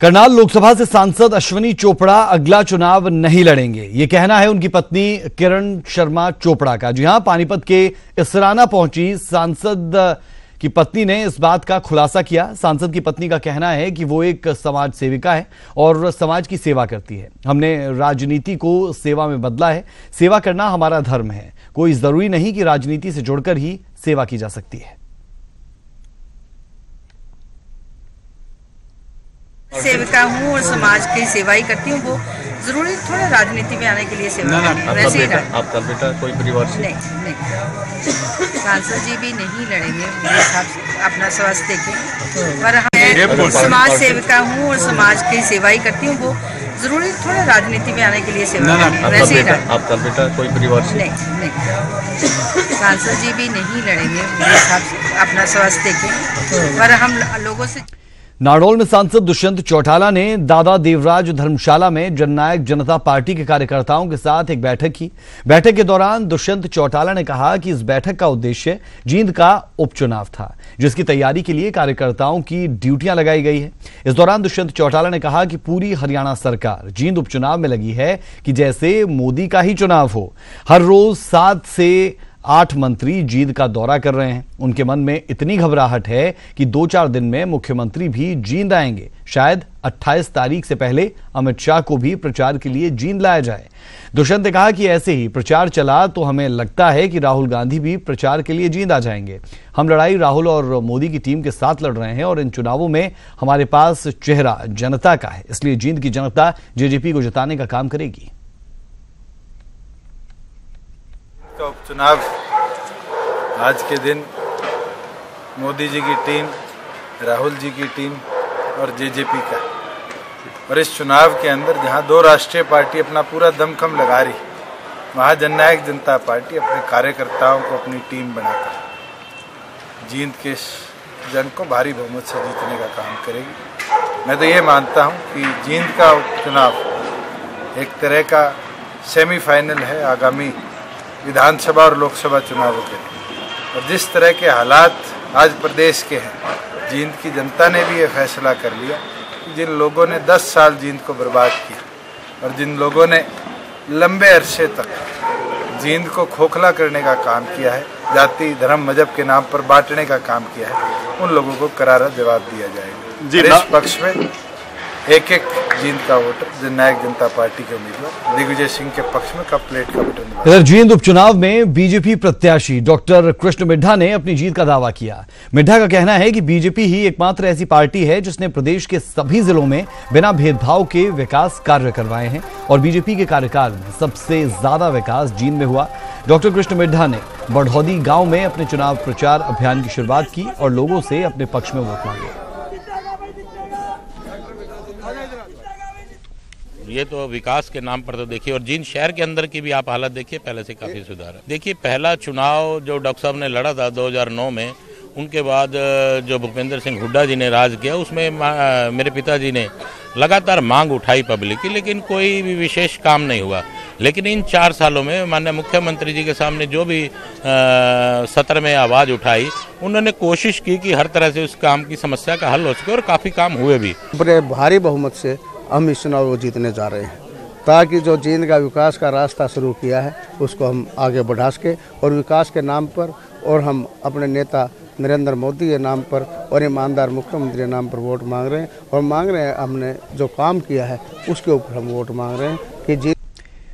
करनाल लोकसभा से सांसद अश्विनी चोपड़ा अगला चुनाव नहीं लड़ेंगे, ये कहना है उनकी पत्नी किरण शर्मा चोपड़ा का। जी हां, पानीपत के इसराना पहुंची सांसद की पत्नी ने इस बात का खुलासा किया। सांसद की पत्नी का कहना है कि वो एक समाज सेविका है और समाज की सेवा करती है। हमने राजनीति को सेवा में बदला है, सेवा करना हमारा धर्म है, कोई जरूरी नहीं कि राजनीति से जुड़कर ही सेवा की जा सकती है। सेविका हूँ और समाज की सेवा ही करती हूँ। वो जरूरी थोड़ा राजनीति में आने के लिए सेवा वैसे ही आपका बेटा कोई परिवार से नहीं सांसद जी भी नहीं लड़ेंगे मेरे हिसाब से, अपना स्वास्थ्य देखें। पर हम समाज सेविका हूँ और समाज की सेवा ही करती हूँ। वो जरूरी थोड़ा राजनीति में आने के लिए सेवा वैसे ही आपका बेटा कोई परिवार से नहीं सांसद जी भी नहीं लड़ेंगे मेरे हिसाब से, अपना स्वास्थ्य देखें। पर हम लोगों से नारनौल में सांसद दुष्यंत चौटाला ने दादा देवराज धर्मशाला में जननायक जनता पार्टी के कार्यकर्ताओं के साथ एक बैठक की। बैठक के दौरान दुष्यंत चौटाला ने कहा कि इस बैठक का उद्देश्य जींद का उपचुनाव था, जिसकी तैयारी के लिए कार्यकर्ताओं की ड्यूटियां लगाई गई है। इस दौरान दुष्यंत चौटाला ने कहा कि पूरी हरियाणा सरकार जींद उपचुनाव में लगी है कि जैसे मोदी का ही चुनाव हो। हर रोज 7 से 8 मंत्री जींद का दौरा कर रहे हैं। उनके मन में इतनी घबराहट है कि 2-4 दिन में मुख्यमंत्री भी जींद आएंगे। शायद 28 तारीख से पहले अमित शाह को भी प्रचार के लिए जींद लाया जाए। दुष्यंत ने कहा कि ऐसे ही प्रचार चला तो हमें लगता है कि राहुल गांधी भी प्रचार के लिए जींद आ जाएंगे। हम लड़ाई राहुल और मोदी की टीम के साथ लड़ रहे हैं और इन चुनावों में हमारे पास चेहरा जनता का है, इसलिए जींद की जनता जेजेपी को जिताने का काम करेगी। का उपचुनाव आज के दिन मोदी जी की टीम, राहुल जी की टीम और जेजेपी का, और इस चुनाव के अंदर जहां 2 राष्ट्रीय पार्टी अपना पूरा दमखम लगा रही, वहां जननायक जनता पार्टी अपने कार्यकर्ताओं को अपनी टीम बनाकर जींद के जंग को भारी बहुमत से जीतने का काम करेगी। मैं तो ये मानता हूं कि जींद का उपचुनाव एक तरह का सेमीफाइनल है आगामी विधानसभा और लोकसभा चुनावों के लिए। और जिस तरह के हालात आज प्रदेश के हैं, जींद की जनता ने भी ये फैसला कर लिया कि जिन लोगों ने 10 साल जींद को बर्बाद किया और जिन लोगों ने लंबे अरसे तक जींद को खोखला करने का काम किया है, जाति धर्म मजहब के नाम पर बांटने का काम किया है, उन लोगों को करारा जवाब दिया जाएगा। इस पक्ष में एक जींद का वोटर जननायक जनता पार्टी के उम्मीदवार दिग्विजय सिंह के पक्ष में कप प्लेट का बटन। इधर जींद उपचुनाव में बीजेपी प्रत्याशी डॉक्टर कृष्ण मिड्ढा ने अपनी जीत का दावा किया। मिड्ढा का कहना है कि बीजेपी ही एकमात्र ऐसी पार्टी है जिसने प्रदेश के सभी जिलों में बिना भेदभाव के विकास कार्य करवाए हैं और बीजेपी के कार्यकाल में सबसे ज्यादा विकास जींद में हुआ। डॉक्टर कृष्ण मिड्ढा ने बढ़ौदी गांव में अपने चुनाव प्रचार अभियान की शुरुआत की और लोगों से अपने पक्ष में वोट मांगे। ये तो विकास के नाम पर तो देखिए, और जींद शहर के अंदर की भी आप हालत देखिए, पहले से काफी सुधार है। देखिए, पहला चुनाव जो डॉक्टर साहब ने लड़ा था 2009 में, उनके बाद जो भूपेंद्र सिंह हुड्डा जी ने राज किया, उसमें मेरे पिताजी ने लगातार मांग उठाई पब्लिक की, लेकिन कोई भी विशेष काम नहीं हुआ। लेकिन इन 4 सालों में माननीय मुख्यमंत्री जी के सामने जो भी सत्र में आवाज उठाई, उन्होंने कोशिश की कि हर तरह से उस काम की समस्या का हल हो सके और काफी काम हुए भी। बड़े भारी बहुमत से हम इस चुनाव को जीतने जा रहे हैं, ताकि जो जींद का विकास का रास्ता शुरू किया है उसको हम आगे बढ़ा सके और विकास के नाम पर, और हम अपने नेता नरेंद्र मोदी के नाम पर और ईमानदार मुख्यमंत्री के नाम पर वोट मांग रहे हैं। और मांग रहे हैं, हमने जो काम किया है उसके ऊपर हम वोट मांग रहे हैं कि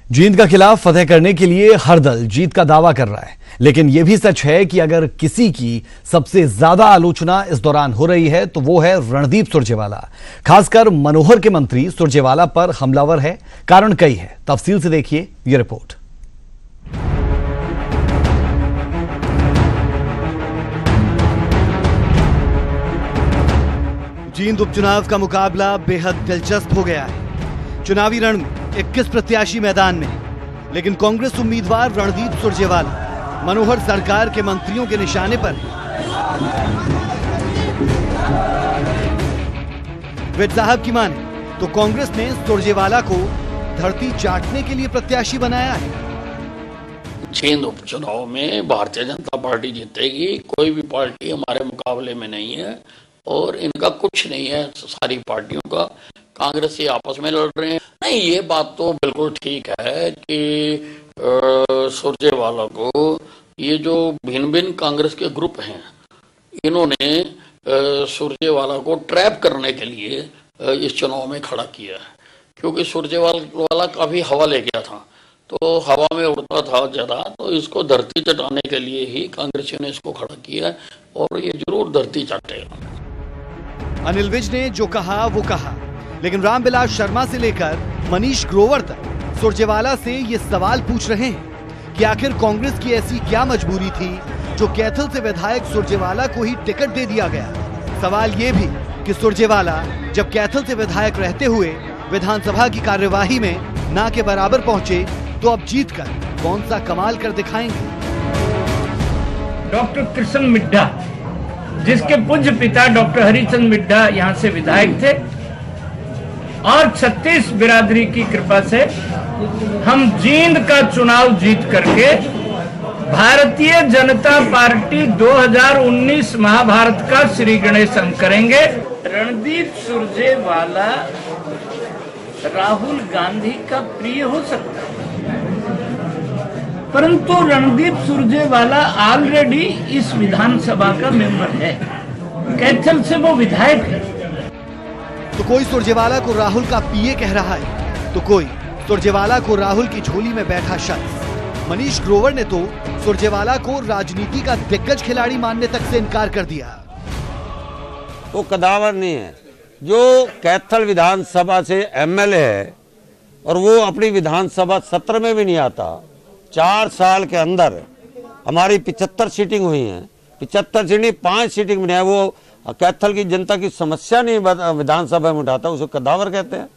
जींद का खिलाफ फतेह करने के लिए हर दल जीत का दावा कर रहा है, लेकिन यह भी सच है कि अगर किसी की सबसे ज्यादा आलोचना इस दौरान हो रही है तो वो है रणदीप सुरजेवाला। खासकर मनोहर के मंत्री सुरजेवाला पर हमलावर है। कारण कई है, तफसील से देखिए ये रिपोर्ट। जींद उपचुनाव का मुकाबला बेहद दिलचस्प हो गया है। चुनावी रण में 21 प्रत्याशी मैदान में हैं, लेकिन कांग्रेस उम्मीदवार रणदीप सुरजेवाला मनोहर सरकार के मंत्रियों के निशाने पर वेद साहब की माने तो कांग्रेस ने सुरजेवाला को धरती चाटने के लिए प्रत्याशी बनाया है। जींद उपचुनाव में भारतीय जनता पार्टी जीतेगी, कोई भी पार्टी हमारे मुकाबले में नहीं है। और इनका कुछ नहीं है सारी पार्टियों का। कांग्रेस से आपस में लड़ रहे हैं। नहीं, ये बात तो बिल्कुल ठीक है कि सुरजेवाला को ये जो भिन्न भिन्न कांग्रेस के ग्रुप हैं, इन्होंने सुरजेवाला को ट्रैप करने के लिए इस चुनाव में खड़ा किया है। क्योंकि सुरजेवाला काफी हवा ले गया था, तो हवा में उड़ता था ज्यादा, तो इसको धरती चटाने के लिए ही कांग्रेसियों ने इसको खड़ा किया है और ये जरूर धरती चाटेगा। अनिल विज ने जो कहा वो कहा, लेकिन रामविलास शर्मा से लेकर मनीष ग्रोवर तक सुरजेवाला से ये सवाल पूछ रहे हैं कि आखिर कांग्रेस की ऐसी क्या मजबूरी थी जो कैथल से विधायक सुरजेवाला को ही टिकट दे दिया गया। सवाल ये भी कि सुरजेवाला जब कैथल से विधायक रहते हुए विधानसभा की कार्यवाही में ना के बराबर पहुंचे, तो अब जीतकर कौन सा कमाल कर दिखाएंगे। डॉक्टर कृष्ण मिड्ढा, जिसके पूज्य पिता डॉक्टर हरिचंद मिड्ढा यहाँ से विधायक थे, और 36 बिरादरी की कृपा से हम जींद का चुनाव जीत करके भारतीय जनता पार्टी 2019 महाभारत का श्री गणेशन करेंगे। रणदीप सुरजेवाला राहुल गांधी का प्रिय हो सकता है, परंतु रणदीप सुरजेवाला ऑलरेडी इस विधानसभा का मेंबर है, कैथल से वो विधायक है। तो कोई सुरजेवाला को राहुल का पीए कह रहा है, तो कोई सुरजेवाला को राहुल की झोली में बैठा शख्स। मनीष ग्रोवर ने तो सुरजेवाला को राजनीति का दिग्गज खिलाड़ी मानने तक से इनकार कर दिया। वो कदावर नहीं है, जो कैथल विधानसभा से एमएलए है और वो अपनी विधानसभा सत्र में भी नहीं आता। 4 साल के अंदर हमारी 75 सीटिंग हुई हैं, 75 सीटिंग 5 सीटिंग में है, वो कैथल की जनता की समस्या नहीं विधानसभा में उठाता, उसे कदावर कहते हैं।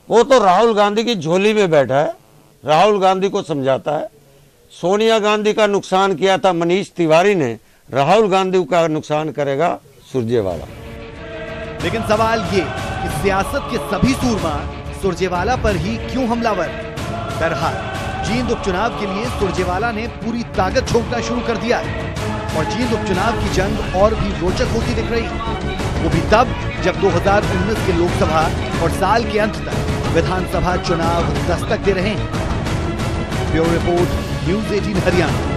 वो तो राहुल गांधी की झोली में बैठा है, राहुल गांधी को समझाता है। सोनिया गांधी का नुकसान किया था मनीष तिवारी ने, राहुल गांधी का नुकसान करेगा सुरजेवाला। लेकिन सवाल ये कि सियासत के सभी सूरमा सुरजेवाला पर ही क्यों हमलावर। बहरहाल जींद उपचुनाव के लिए सुरजेवाला ने पूरी ताकत झोंकना शुरू कर दिया है और जींद उपचुनाव की जंग और भी रोचक होती दिख रही है। वो भी तब जब 2019 के लोकसभा और साल के अंत तक विधानसभा चुनाव दस्तक दे रहे हैं। Bureau report, news 18 Haryana.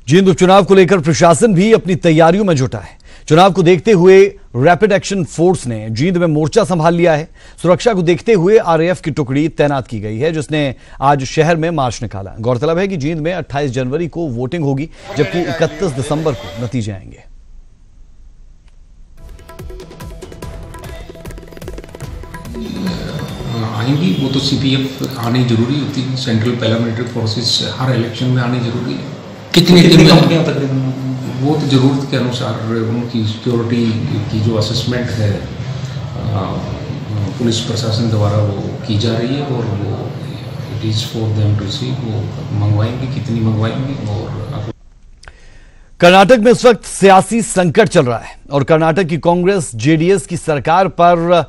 Jind उपचुनाव को लेकर प्रशासन भी अपनी तैयारियों में जुटा है। चुनाव को देखते हुए रैपिड एक्शन फोर्स ने जींद में मोर्चा संभाल लिया है। सुरक्षा को देखते हुए आरएएफ की टुकड़ी तैनात की गई है, जिसने आज शहर में मार्च निकाला। गौरतलब है कि जींद में 28 जनवरी को वोटिंग होगी, जबकि 31 दिसंबर को नतीजे आएंगे। आएंगी वो तो सीपीएफ आनी जरूरी होती है, सेंट्रल पैरामिलिट्री फोर्सेस हर इलेक्शन में आनी जरूरी है। कितनी कंपनियां तकरीबन वो तो जरूरत के अनुसार उनकी सिक्योरिटी की जो असेसमेंट है पुलिस प्रशासन द्वारा वो की जा रही है और वो it is for them to see वो मंगवाएंगे, कितनी मंगवाएंगे। और कर्नाटक में इस वक्त सियासी संकट चल रहा है और कर्नाटक की कांग्रेस जेडीएस की सरकार पर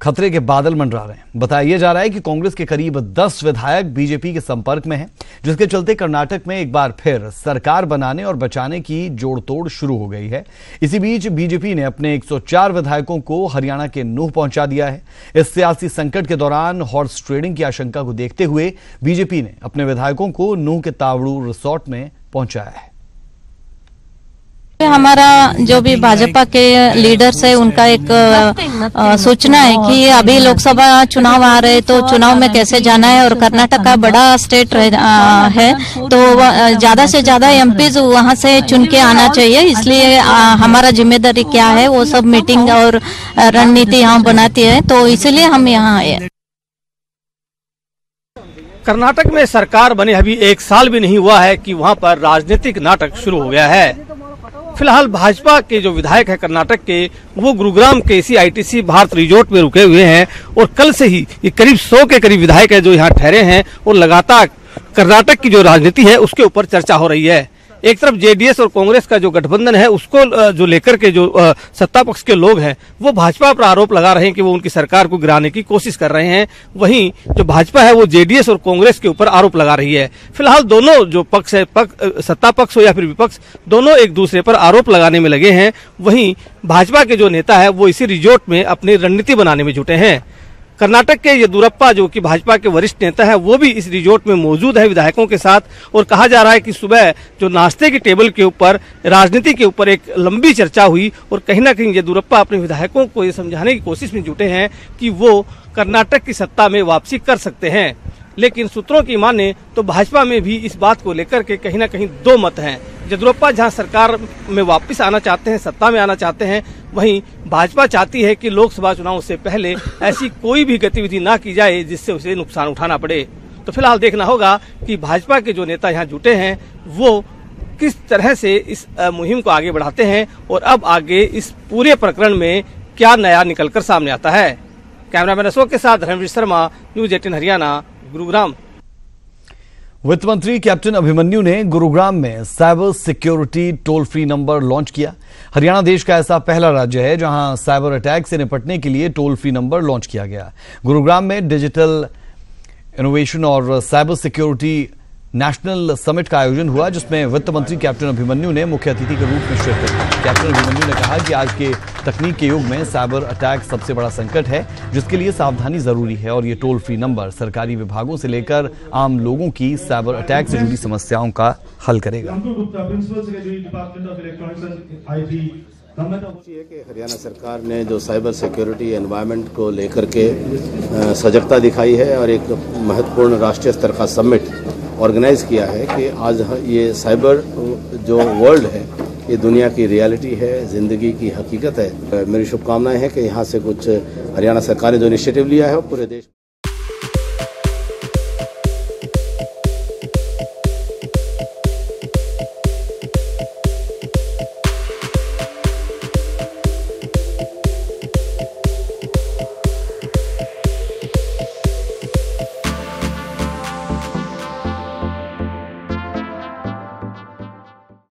खतरे के बादल मंडरा रहे हैं। बताया जा रहा है कि कांग्रेस के करीब 10 विधायक बीजेपी के संपर्क में हैं, जिसके चलते कर्नाटक में एक बार फिर सरकार बनाने और बचाने की जोड़तोड़ शुरू हो गई है। इसी बीच बीजेपी ने अपने 104 विधायकों को हरियाणा के नूह पहुंचा दिया है। इस सियासी संकट के दौरान हॉर्स ट्रेडिंग की आशंका को देखते हुए बीजेपी ने अपने विधायकों को नूह के तावड़ू रिसोर्ट में पहुंचाया है। हमारा जो भी भाजपा के लीडर्स है उनका एक सूचना है कि अभी लोकसभा चुनाव आ रहे, तो चुनाव में कैसे जाना है और कर्नाटक का बड़ा स्टेट है, तो ज्यादा से ज्यादा एमपीज वहां से चुन के आना चाहिए। इसलिए हमारा जिम्मेदारी क्या है वो सब मीटिंग और रणनीति यहाँ बनाती है, तो इसलिए हम यहाँ आए। कर्नाटक में सरकार बने अभी 1 साल भी नहीं हुआ है कि वहाँ पर राजनीतिक नाटक शुरू हो गया है। फिलहाल भाजपा के जो विधायक है कर्नाटक के, वो गुरुग्राम के इसी आईटीसी भारत रिजोर्ट में रुके हुए हैं और कल से ही ये करीब 100 के करीब विधायक है जो यहाँ ठहरे हैं और लगातार कर्नाटक की जो राजनीति है उसके ऊपर चर्चा हो रही है। एक तरफ जेडीएस और कांग्रेस का जो गठबंधन है उसको जो लेकर के जो सत्ता पक्ष के लोग हैं वो भाजपा पर आरोप लगा रहे हैं कि वो उनकी सरकार को गिराने की कोशिश कर रहे हैं। वहीं जो भाजपा है वो जेडीएस और कांग्रेस के ऊपर आरोप लगा रही है। फिलहाल दोनों जो पक्ष है, सत्ता पक्ष हो या फिर विपक्ष, दोनों एक दूसरे पर आरोप लगाने में लगे हैं। वहीं भाजपा के जो नेता है वो इसी रिजॉर्ट में अपनी रणनीति बनाने में जुटे हैं। कर्नाटक के येदियुरप्पा जो कि भाजपा के वरिष्ठ नेता है वो भी इस रिजॉर्ट में मौजूद है विधायकों के साथ, और कहा जा रहा है कि सुबह जो नाश्ते की टेबल के ऊपर राजनीति के ऊपर एक लंबी चर्चा हुई और कहीं ना कहीं येदियुरप्पा अपने विधायकों को ये समझाने की कोशिश में जुटे हैं कि वो कर्नाटक की सत्ता में वापसी कर सकते हैं। लेकिन सूत्रों की माने तो भाजपा में भी इस बात को लेकर के कहीं ना कहीं दो मत हैं। येदियुरप्पा जहां सरकार में वापस आना चाहते हैं, सत्ता में आना चाहते हैं, वहीं भाजपा चाहती है कि लोकसभा चुनाव से पहले ऐसी कोई भी गतिविधि ना की जाए जिससे उसे नुकसान उठाना पड़े। तो फिलहाल देखना होगा कि भाजपा के जो नेता यहाँ जुटे हैं वो किस तरह से इस मुहिम को आगे बढ़ाते हैं और अब आगे इस पूरे प्रकरण में क्या नया निकलकर सामने आता है। कैमरामैन अशोक के साथ रणवीर शर्मा, न्यूज़ 18 हरियाणा, गुरुग्राम। वित्त मंत्री कैप्टन अभिमन्यु ने गुरुग्राम में cyber security toll free number launch किया। हरियाणा देश का ऐसा पहला राज्य है जहां साइबर अटैक से निपटने के लिए टोल फ्री नंबर लॉन्च किया गया। गुरुग्राम में डिजिटल इनोवेशन और साइबर सिक्योरिटी नेशनल समिट का आयोजन हुआ, जिसमें वित्त मंत्री कैप्टन अभिमन्यु ने मुख्य अतिथि के रूप में शिरकत की। कैप्टन अभिमन्यु ने कहा कि आज के तकनीक के युग में साइबर अटैक सबसे बड़ा संकट है, जिसके लिए सावधानी जरूरी है, और ये टोल फ्री नंबर सरकारी विभागों से लेकर आम लोगों की साइबर अटैक से जुड़ी समस्याओं का हल करेगा। हरियाणा सरकार ने जो साइबर सिक्योरिटी एनवायरनमेंट को लेकर के सजगता दिखाई है और एक महत्वपूर्ण राष्ट्रीय स्तर का समिट ऑर्गेनाइज किया है कि आज ये साइबर जो वर्ल्ड है ये दुनिया की रियलिटी है, जिंदगी की हकीकत है। मेरी शुभकामनाएं हैं कि यहाँ से कुछ हरियाणा सरकार ने जो इनिशिएटिव लिया है वो पूरे देश